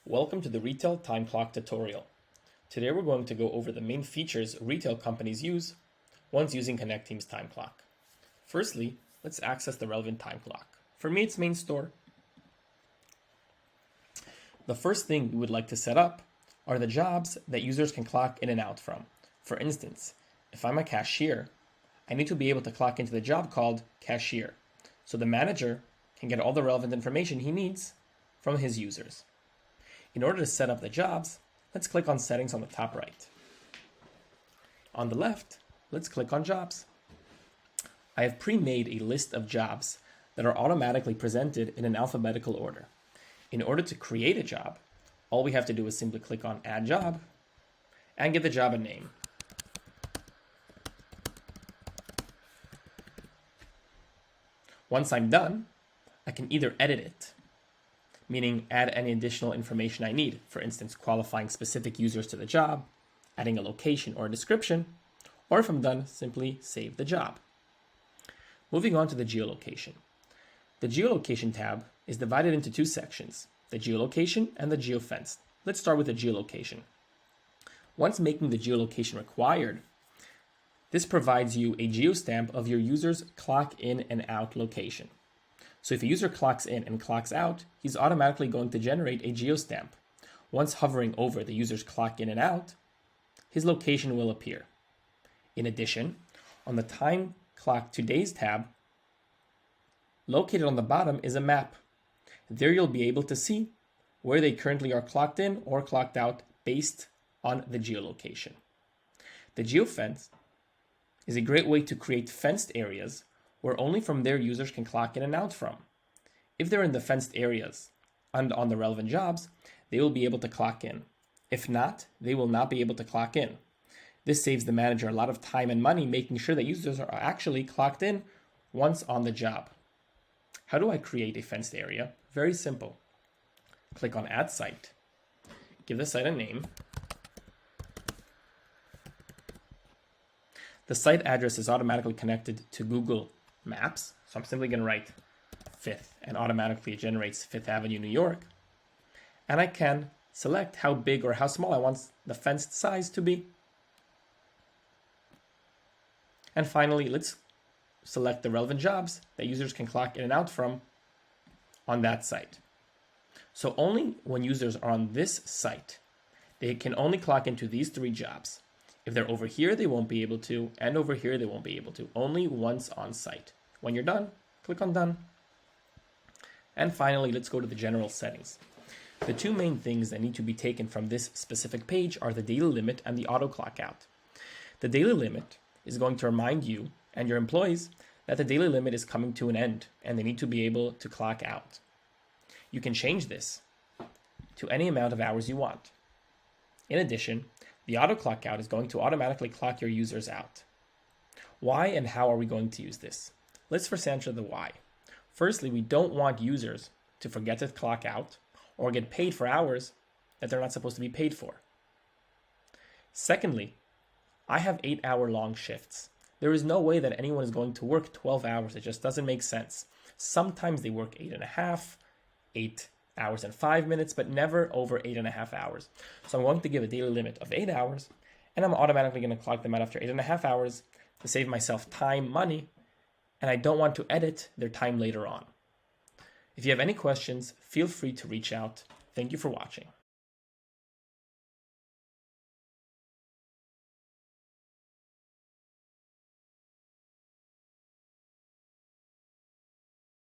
Welcome to the Retail Time Clock tutorial. Today we're going to go over the main features retail companies use once using Connecteam's time clock. Firstly, let's access the relevant time clock. For me, it's main store. The first thing we would like to set up are the jobs that users can clock in and out from. For instance, if I'm a cashier, I need to be able to clock into the job called cashier, so the manager can get all the relevant information he needs from his users. In order to set up the jobs, let's click on Settings on the top right. On the left, let's click on Jobs. I have pre-made a list of jobs that are automatically presented in an alphabetical order. In order to create a job, all we have to do is simply click on Add Job and give the job a name. Once I'm done, I can either edit it, meaning add any additional information I need, for instance, qualifying specific users to the job, adding a location or a description, or if I'm done, simply save the job. Moving on to the geolocation. The geolocation tab is divided into two sections, the geolocation and the geofence. Let's start with the geolocation. Once making the geolocation required, this provides you a geostamp of your user's clock in and out location. So if a user clocks in and clocks out, he's automatically going to generate a geostamp. Once hovering over the user's clock in and out, his location will appear. In addition, on the Time Clock Today's tab, located on the bottom is a map. There you'll be able to see where they currently are clocked in or clocked out based on the geolocation. The geofence is a great way to create fenced areas where only from there users can clock in and out from. If they're in the fenced areas and on the relevant jobs, they will be able to clock in. If not, they will not be able to clock in. This saves the manager a lot of time and money making sure that users are actually clocked in once on the job. How do I create a fenced area? Very simple. Click on Add Site. Give the site a name. The site address is automatically connected to Google Maps, so I'm simply going to write 5th, and automatically it generates 5th Avenue, New York. And I can select how big or how small I want the fenced size to be. And finally, let's select the relevant jobs that users can clock in and out from on that site. So only when users are on this site, they can only clock into these 3 jobs. If they're over here, they won't be able to, and over here, they won't be able to, only once on site. When you're done, click on Done. And finally, let's go to the general settings. The 2 main things that need to be taken from this specific page are the daily limit and the auto clock out. The daily limit is going to remind you and your employees that the daily limit is coming to an end and they need to be able to clock out. You can change this to any amount of hours you want. In addition, the auto clock out is going to automatically clock your users out. Why and how are we going to use this? Let's first answer the why. Firstly, we don't want users to forget to clock out or get paid for hours that they're not supposed to be paid for. Secondly, I have 8-hour long shifts. There is no way that anyone is going to work 12 hours. It just doesn't make sense. Sometimes they work 8.5, 8 hours and 5 minutes, but never over 8.5 hours. So I'm going to give a daily limit of 8 hours, and I'm automatically going to clock them out after 8.5 hours to save myself time, money, and I don't want to edit their time later on. If you have any questions, feel free to reach out. Thank you for watching.